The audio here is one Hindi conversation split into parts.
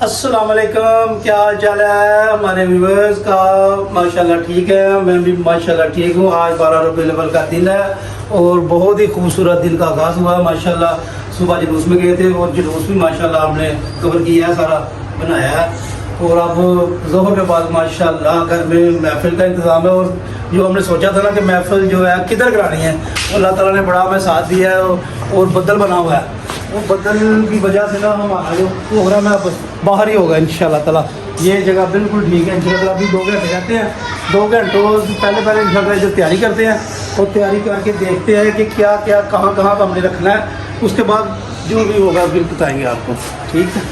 अस्सलाम वालेकुम, क्या हाल चाल है हमारे व्यूवर्स का। माशाल्लाह ठीक है, मैं भी माशाल्लाह ठीक हूँ। आज 12 रबीउल अव्वल का दिन है और बहुत ही खूबसूरत दिन का आगाज़ हुआ माशाल्लाह। सुबह जुलूस में गए थे और जुलूस भी माशाल्लाह हमने कवर किया है, सारा बनाया है। और अब ज़ोहर के बाद माशाल्लाह घर में महफिल का इंतज़ाम है। और जो हमने सोचा था ना कि महफिल जो है किधर करानी है, अल्लाह ताला ने बड़ा हमें साथ दिया है और बदल बना हुआ है। वो बदल की वजह से ना हमारा जो प्रोग्राम है अब बाहर ही होगा इंशाल्लाह ताला। ये जगह बिल्कुल ठीक है इंशाल्लाह। अभी 2 घंटे रहते हैं, 2 घंटों पहले इंशाल्लाह जो तैयारी करते हैं और तैयारी करके देखते हैं कि क्या क्या कहाँ कहाँ हमने रखना है। उसके बाद जो भी होगा फिर बताएंगे आपको, ठीक है।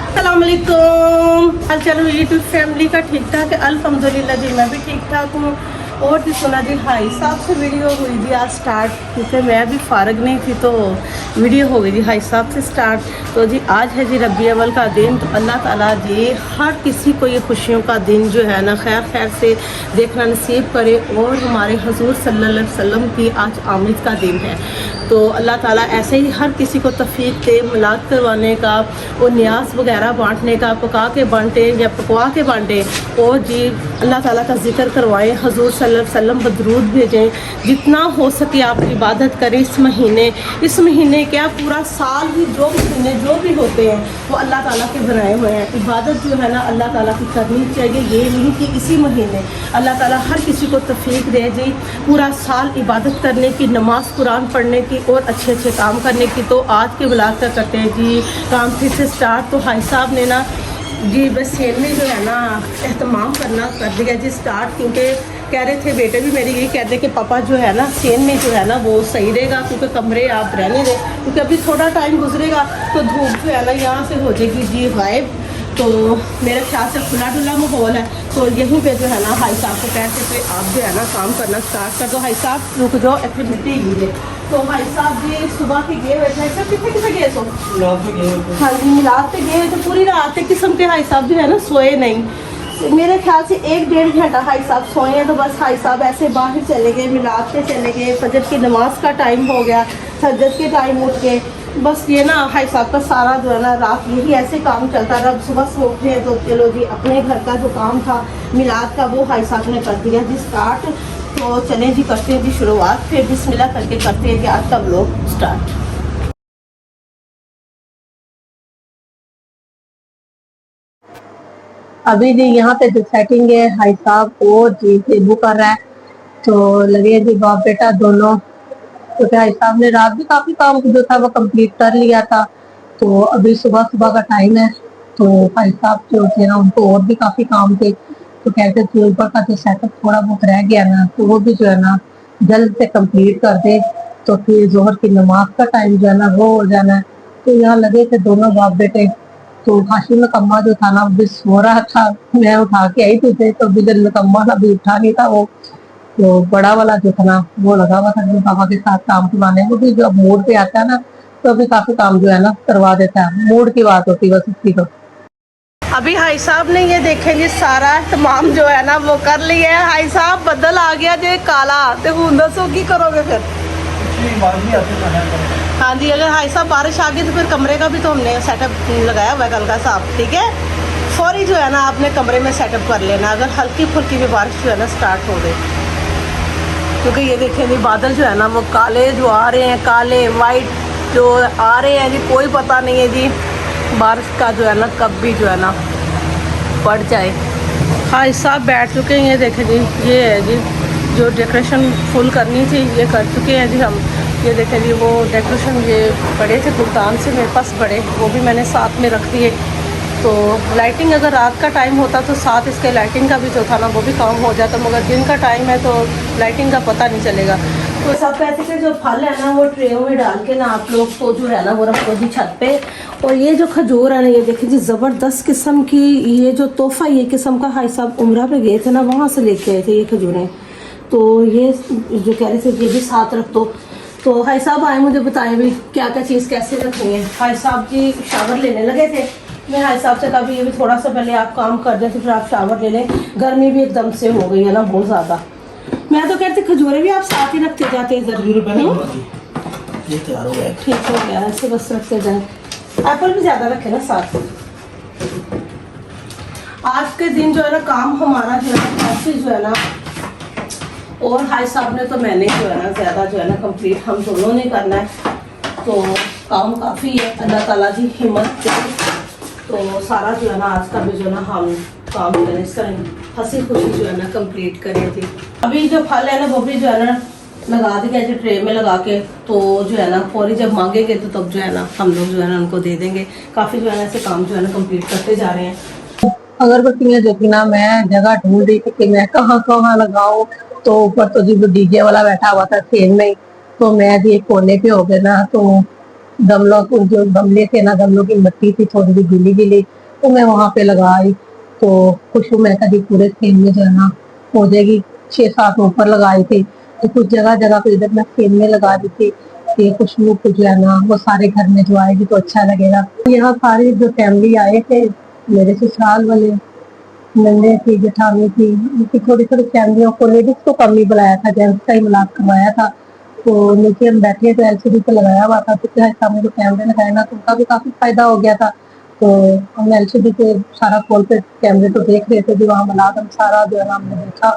अस्सलाम वालेकुम। हाल चाल यूट्यूब फैमिली का ठीक ठाक है, अल्हम्दुलिल्लाह जी मैं भी ठीक ठाक हूँ। और जी सुना जी भाई साहब से वीडियो हुई थी आज स्टार्ट, क्योंकि मैं भी फारग नहीं थी तो वीडियो हो गई जी भाई साहब से स्टार्ट। तो जी आज है जी रबी अव्वल का दिन, तो अल्लाह ताला जी हर किसी को ये खुशियों का दिन जो है ना खैर खैर से देखना नसीब करे। और हमारे हुजूर सल्लल्लाहु अलैहि वसल्लम की आज आमद का दिन है, तो अल्लाह ताला ऐसे ही हर किसी को तौफीक दे मिलाद करवाने का और न्याज वगैरह बांटने का, पका के बांटे या पकवा के बांटे। और जी अल्लाह ताला का जिक्र करवाएं, हुजूर सल्लल्लाहु अलैहि वसल्लम पर दरूद भेजें। जितना हो सके आप इबादत करें इस महीने क्या पूरा साल ही जो महीने जो भी होते हैं वो अल्लाह ताला के बनाए हुए हैं। इबादत जो है ना अल्लाह ताला की करनी चाहिए, ये नहीं कि इसी महीने। अल्लाह ताला हर किसी को तौफीक दे जी पूरा साल इबादत करने की, नमाज कुरान पढ़ने की और अच्छे अच्छे काम करने की। तो आज के ब्लॉग का करते हैं जी काम फिर से स्टार्ट। तो भाई साहब ने ना जी बस सेल में जो है ना एहतमाम करना कर दिया जी स्टार्ट, क्योंकि कह रहे थे बेटे भी मेरे यही कहते कि पापा जो है ना सेल में जो है ना वो सही रहेगा, क्योंकि कमरे आप रहने दें, क्योंकि अभी थोड़ा टाइम गुजरेगा तो धूप जो है ना यहाँ से हो जाएगी जी गायब। तो मेरे ख्याल से खुला डुला माहौल है, तो यहीं पे जो है ना भाई साहब को कहते थे आप जो है ना काम करना स्टार्ट कर दो। भाई साहब रुक जाओ, एक्चुअली मिट्टी लीजिए। तो भाई साहब जी सुबह के गए हुए थे, सब कितने कितने गए तो हाँ जी मिलाद पे गए तो पूरी रात एक किस्म के भाई साहब जो है ना सोए नहीं। मेरे ख्याल से 1-1.5 घंटा भाई साहब सोए हैं। तो बस भाई साहब ऐसे बाहर चले गए, मिलाद पे चले गए, फजर की नमाज का टाइम हो गया, सजद के टाइम उठ के बस ये ना भाई साहब का सारा जो है ना रात यही ऐसे काम चलता रहा। सुबह से उठे हैं तो चलो जी अपने घर का जो काम था मिलाद का वो भाई साहब ने कर दिया जी स्टार्ट। तो चले जी करते हैं जी शुरुआत, फिर बिस्मिल्लाह करके करते हैं जी आज का व्लॉग स्टार्ट। अभी जी यहाँ पे जो सेटिंग है भाई साहब और जी टेबू कर रहा है, तो लगे जी बाप बेटा दोनों। तो भाई साहब ने रात भी काफी काम जो था वो कंप्लीट कर लिया था, तो अभी सुबह सुबह का टाइम है। तो भाई साहब जो थे ना उनको और भी काफी काम थे, तो कहते थे ऊपर का जो सेटअप थोड़ा बहुत रह गया ना तो वो भी जो है ना जल्द से कंप्लीट कर दे, तो फिर जोहर की नमाज का टाइम जो है ना वो हो जाना है। तो यहाँ लगे थे दोनों बाप बेटे। तो हाशिम नकम्मा जो था ना भी सो रहा था, मैं उठा के आई तुझे, तो बिजल नकम्मा अभी उठा नहीं था वो। तो बड़ा वाला जो था ना वो लगा हुआ था पापा के साथ काम करवाने। वो भी जब मूड पे आता है ना तो अभी काफी काम जो है ना करवा देता है, मूड की बात होती है बस उसकी। तो अभी भाई साहब ने ये देखे जी सारा तमाम जो है ना वो कर लिया है। भाई साहब बदल आ गया जे काला, तो हूं दसो की करोगे फिर। हाँ जी अगर भाई साहब बारिश आ गई तो फिर कमरे का भी तो हमने सेटअप लगाया हुआ है कल का साहब, ठीक है। फौरी जो है ना आपने कमरे में सेटअप कर लेना अगर हल्की फुल्की भी बारिश जो है ना स्टार्ट हो गई, क्योंकि ये देखें जी बादल जो है ना वो काले जो आ रहे हैं, काले वाइट जो आ रहे हैं जी, कोई पता नहीं है जी बारिश का जो है ना कब भी जो है ना पड़ जाए। भाई साहब बैठ चुके हैं, ये देखें जी ये है जी जो डेकोरेशन फुल करनी थी ये कर चुके हैं जी हम। ये देखें जी वो डेकोरेशन ये बड़े थे गुलदान से मेरे पास बड़े, वो भी मैंने साथ में रख दिए। तो लाइटिंग अगर रात का टाइम होता तो साथ इसके लाइटिंग का भी जो था ना वो भी काम हो जाता, मगर दिन का टाइम है तो लाइटिंग का पता नहीं चलेगा। तो सब कहते थे जो फल है ना वो ट्रे में डाल के ना आप लोग को जो है ना वो रखो जी छत पे। और ये जो खजूर है ना ये देखिए जी ज़बरदस्त किस्म की, ये जो तोहफा ये किस्म का भाई साहब उम्रा पे गए थे ना वहाँ से लेके आए थे ये खजूरें। तो ये जो कह रहे थे ये भी साथ रख दो। तो भाई साहब आए मुझे बताएं भी क्या क्या चीज़ कैसे रखनी है। भाई साहब जी शावर लेने लगे थे, मैं भाई साहब से कभी ये भी थोड़ा सा पहले आप काम कर दें तो फिर आप शावर ले लें, गर्मी भी एकदम से हो गई है ना बहुत ज़्यादा। मैं तो कहती खजूरें भी आप साथ ही रखते जाते हैं जरूर। ये तैयार हो गया, ठीक हो गया, ऐसे बस रखते जाए। एप्पल भी ज़्यादा रखे ना साथ। आज के दिन जो है ना काम हमारा जो है ना ऐसे जो है ना, और भाई साहब ने तो मैंने जो है ना ज़्यादा जो है ना कंप्लीट हम दोनों ने करना है, तो काम काफ़ी है। अल्लाह ताला जी हिम्मत दे, तो सारा जो है ना आज का भी जो है ना हम काम जो है ना इस तरह हंसी खुशी जो है ना कंप्लीट करें थी। अभी जो फल है ना वो भी जो है ना लगा दिया जो ट्रे में लगा के, तो जो है ना फौरी जब मांगेंगे तो तब जो है ना हम लोग जो है ना उनको दे देंगे। काफ़ी जो है ना ऐसे काम जो है ना कंप्लीट करते जा रहे हैं। अगरबत्तियां जो थी ना, मैं जगह ढूंढ रही थी कि मैं कहाँ कहाँ लगाऊं, तो ऊपर तो जी वो डीजे वाला बैठा हुआ था सेल में, तो मैं जी एक कोने पे हो गए ना, तो गमलों को जो गमले थे ना, गमलों की मिट्टी थी थोड़ी सी गीली गीली, तो मैं वहां पे लगाई। तो खुशबू मैं कभी पूरे सेल में जो है ना हो जाएगी, 6-7 ऊपर लगाई थी, तो कुछ जगह जगह पे इधर मैं सेल में लगा दी थी कि खुशबू को जो है ना वो सारे घर में जो आएगी तो अच्छा लगेगा। यहाँ सारी जो फैमिली आए थे, मेरे ससुराल वाले, नंदे थी, जेठानी थी, उनकी थोड़ी थोड़ी फैमिलियों को, लेडीज को कम ही बुलाया था, जेंट्स का ही मिलाप करवाया था। तो नीचे हम बैठे तो एलसीडी पे लगाया हुआ था, तो क्या सामने जो कैमरे लगाए ना, तो उनका भी काफी फायदा हो गया था। तो हम एलसीडी पे सारा खोल पे कैमरे तो देख रहे थे, जो वहाँ मिलाप हम सारा जो है ना हमने देखा।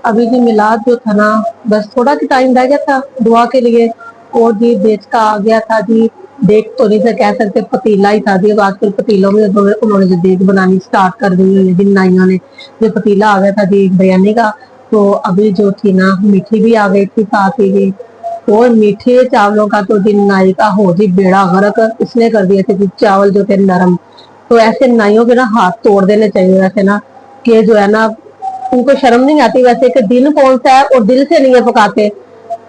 अभी जी मिलाद जो था ना, बस थोड़ा सा टाइम रह गया था दुआ के लिए, और जी देख का आ गया था जी। देख तो नहीं से कह सकते, पतीला ही था जी। आजकल पतीलों में उन्होंने जो देख बनानी स्टार्ट कर दी है जिन नाइयों ने, जो पतीला आ गया था जी बिरयानी का। तो अभी जो थी ना मीठी भी आ गई थी साथ ही जी, और मीठे चावलों का तो जिन नाई का हो जी बेड़ा गर्क, इसने कर दिए थे जी चावल जो थे नरम। तो ऐसे नाइयों के ना हाथ तोड़ देने चाहिए वैसे ना, कि जो है ना उनको शर्म नहीं आती वैसे कि दिल कौन सा है और दिल से नहीं है पकाते।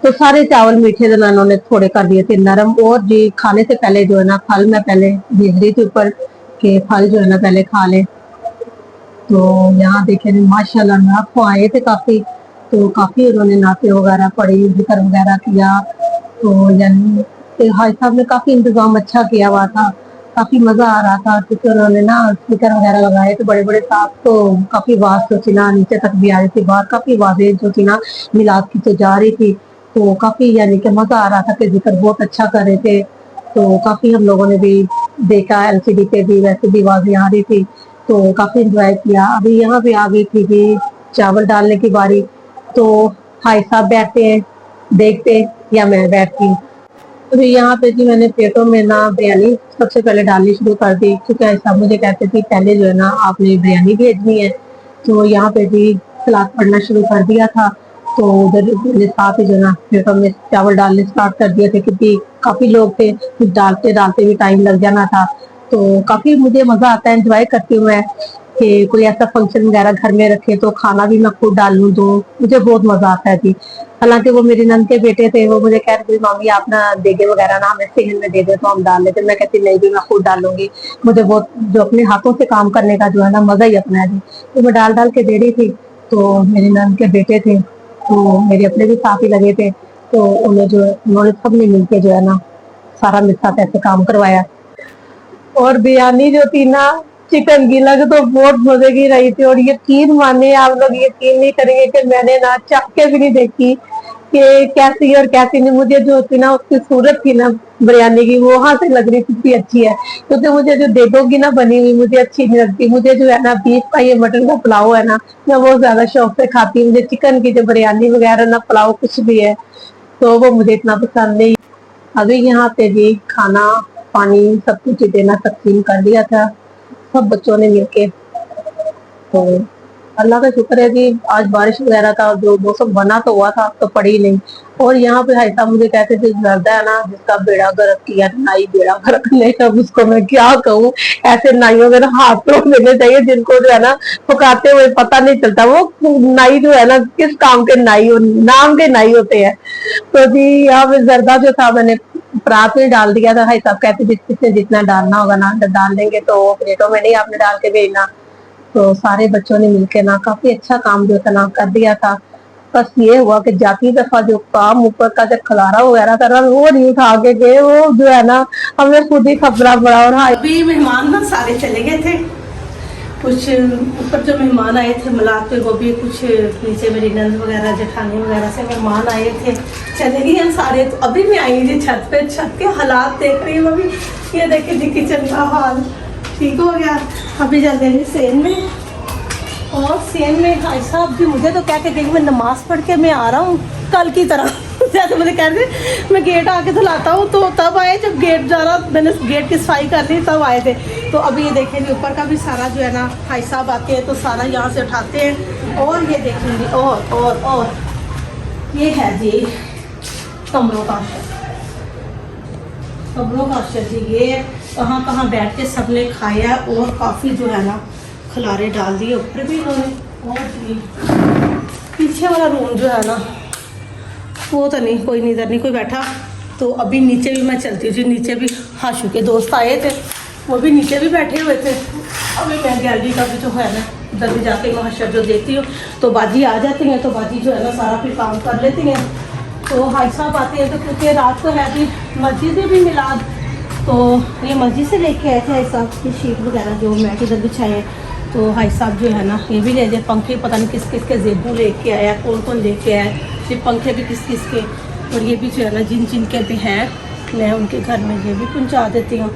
तो सारे चावल मीठे जनानों ने थोड़े कर दिए थे नरम। और जी खाने से पहले जो है ना फल मैं पहले भेज रही थी ऊपर, के फल जो है ना पहले खा ले। तो यहाँ देखे माशाल्लाह नाखों आए थे काफी, तो काफी उन्होंने नाते वगैरह पढ़ी, जिक्र वगैरह किया। तो यानी हाई साहब ने काफी इंतजाम अच्छा किया हुआ था, काफी मजा आ रहा था, क्योंकि उन्होंने ना स्पीकर वगैरह लगाए थे बड़े बड़े साथ, तो काफी आवाज तो थी ना नीचे तक भी आ रही थी, बाहर काफी आवाजें जो थी ना मिलाद की तो जा रही थी। तो काफी यानी कि मजा आ रहा था कि जिक्र बहुत अच्छा कर रहे थे। तो काफी हम लोगों ने भी देखा, एलसीडी पे भी वैसे भी आवाजें आ रही थी, तो काफी एंजॉय किया। अभी यहाँ पे आ गई थी भी चावल डालने की बारी, तो भाई साहब बैठते हैं देखते, या मैं बैठती हूँ। अभी यहाँ पे जी मैंने प्लेटों में ना बिरयानी सबसे पहले डालनी शुरू कर दी, क्योंकि ऐसा मुझे कहते थे पहले जो है ना आपने बिरयानी भेजनी है। तो यहाँ पे जी सलाद पढ़ना शुरू कर दिया था, तो उधर मैंने साथ ही जो ना प्लेटों में चावल डालने स्टार्ट कर दिए थे, क्योंकि काफी लोग थे, कुछ डालते डालते भी टाइम लग जाना था। तो काफी मुझे मजा आता है, एंजॉय करती हूँ मैं कि कोई ऐसा फंक्शन वगैरह घर में रखे तो खाना भी मैं खुद डाल लूँ, तो मुझे बहुत मजा आता है जी। हालांकि वो मेरी नंद के बेटे थे, वो मुझे कह रहे थे मामी आप ना देगे वगैरह ना हमें सेहन में दे दे तो हम डाल लेते। मैं कहती नहीं भी मैं खुद डालूंगी, मुझे बहुत जो अपने हाथों से काम करने का जो है ना मजा ही अपना है जी। तो मैं डाल डाल के दे रही थी, तो मेरी नंद के बेटे थे, तो मेरे अपने भी साथ ही लगे थे, तो उन्होंने सबने मिलके जो है ना सारा मेरे साथ ऐसे काम करवाया। और बिरयानी जो थी ना चिकन की, लग तो बहुत मजे की रही थी। और यकीन मानिए, आप लोग यकीन नहीं करेंगे कि मैंने ना चख के भी नहीं देखी कि कैसी और कैसी नहीं। मुझे जो थी ना उसकी सूरत थी ना बिरयानी की, वो वहां से लग रही थी अच्छी है, क्योंकि मुझे जो देदोगी ना बनी हुई मुझे अच्छी नहीं लगती। मुझे जो है ना बीफ का ये मटन का पुलाव है ना, मैं वो ज्यादा शौक से खाती हूँ। मुझे चिकन की जो बिरयानी वगैरह ना पुलाव कुछ भी है तो वो मुझे इतना पसंद नहीं। अभी यहाँ पे भी खाना पानी सब कुछ देना तकसीम कर दिया था सब बच्चों ने मिलके। तो अल्लाह का शुक्र है कि आज बारिश वगैरह का जो मौसम बना तो हुआ था तो पड़ी नहीं। और यहाँ पे भाई साहब मुझे कहते थे गर्दा है ना जिसका बेड़ा गर्क किया नाई बेड़ा गर्क नहीं। अब उसको मैं क्या कहूँ, ऐसे नाइयों के ना हाथ तो देने चाहिए जिनको जो है ना पकाते हुए पता नहीं चलता वो नाई जो है ना किस काम के नाई नाम के नाई होते हैं। तो जी यहाँ पे जर्दा जो था मैंने परात में डाल दिया था। भाई साहब कहते जिसने जितना डालना होगा ना डाल देंगे, तो प्लेटों में नहीं आपने डाल के भेजना। तो सारे बच्चों ने मिलकर ना काफी अच्छा काम जो था ना कर दिया था। बस ये हुआ कि जाती दफा जो काम ऊपर का जब खलारा वगैरह था वो नहीं उठा के गए, वो जो है ना हमें खुद ही खबरा पड़ा। और हाँ अभी मेहमान ना सारे चले गए थे, कुछ ऊपर जो मेहमान आए थे मिलाद पे वो भी, कुछ नीचे मेरी नंद वगैरह जेठानी वगैरह से मेहमान आए थे, चले गए हैं सारे। तो अभी मैं आई थी छत पे, छत के हालात देख रही हूँ अभी। ये देखिए जी किचन का हाल ठीक हो गया। अभी चल रही सेन में, और सेन में भाई साहब जी मुझे तो क्या कहते हैं मैं नमाज पढ़ के मैं आ रहा हूँ कल की तरह। जैसे मुझे कह रहे थे मैं गेट आके तो लाता हूँ, तो तब आए जब गेट जा रहा मैंने गेट की सफाई कर ली तब आए थे। तो अभी ये देखेंगे ऊपर का भी सारा जो है ना भाई साहब आते हैं तो सारा यहाँ से उठाते हैं। और ये देखेंगे और ये है जी कमरों का जी, ये कहाँ कहाँ बैठ के सबने खाया और काफ़ी जो है ना खलारे डाल दिए ऊपर भी इन्होंने। और पीछे वाला रूम जो है ना वो तो नहीं, कोई नहीं, इधर नहीं कोई बैठा। तो अभी नीचे भी मैं चलती हूँ जी, नीचे भी हाशू के दोस्त आए थे वो भी नीचे भी बैठे हुए थे। अभी मैं गैलरी का भी जो है ना उधर भी जाके महाशर जो देती हूँ तो बाजी आ जाती हैं, तो बाजी जो है ना सारा फिर काम कर लेती हैं। तो भाई साहब आते हैं तो क्योंकि रात को है भी मस्जिद में भी मिलाद, तो ये मस्जिद से लेके आए थे भाई साहब की शीट वगैरह जो मैट इधर बिछाए। तो भाई साहब जो है ना ये भी ले जाए पंखे, पता नहीं किस किस के जेबू लेके आया, कौन कौन लेके आया, ये पंखे भी किस किस के। और ये भी जो है ना जिन जिन के भी हैं मैं उनके घर में ये भी पहुंचा देती हूँ।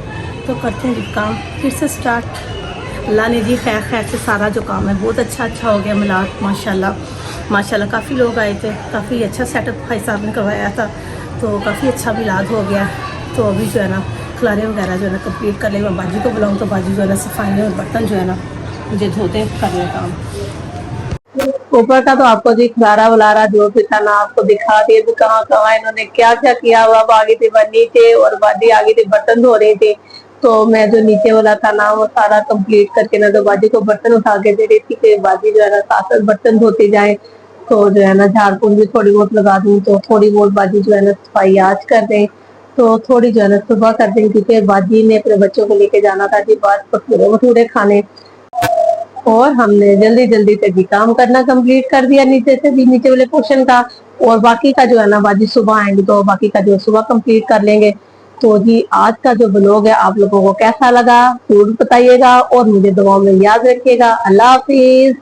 तो करते हैं जी काम फिर से स्टार्ट। अल्लाह ने जी खैर खैर से सारा जो काम है बहुत अच्छा हो गया। मिलाद माशाल्लाह काफ़ी लोग आए थे, काफ़ी अच्छा सेटअप भाई साहब ने करवाया था, तो काफ़ी अच्छा मिलाद हो गया। तो अभी जो है ना खलारे वगैरह जो है ना कंप्लीट कर ले। मैं बाजी को बुलाऊँ तो बाजी जो है ना सफाई और बर्तन जो है ना मुझे धोते कर ले काम। ऊपर का तो आपको जी खलारा वलारा जो भी था ना आपको दिखा दिए थे कहाँ कहाँ इन्होंने क्या क्या किया हुआ। आ गई थी नीचे और बाजी आ गई थी बर्तन धो रही थी। तो मैं जो नीचे वाला था ना वो सारा कंप्लीट करके ना तो बाजी को बर्तन उठा के दे रही थी कि बाजी जो है ना साथ साथ बर्तन धोते जाए। तो जो है ना झाड़ फूक भी थोड़ी बहुत लगा दूँ, तो थोड़ी बहुत बाजी जो है ना सफाई आज कर दें, तो थोड़ी जो है ना सुबह कर दें, क्योंकि बाजी ने अपने बच्चों को लेके जाना था जी बाहर भटूरे खाने। और हमने जल्दी जल्दी से भी काम करना कंप्लीट कर दिया नीचे से भी, नीचे वाले पोर्शन का। और बाकी का जो है ना बाजी सुबह आएंगे तो बाकी का जो सुबह कंप्लीट कर लेंगे। तो जी आज का जो ब्लॉग है आप लोगों को कैसा लगा जरूर बताइएगा और मुझे दुआओं में याद रखिएगा। अल्लाह हाफिज।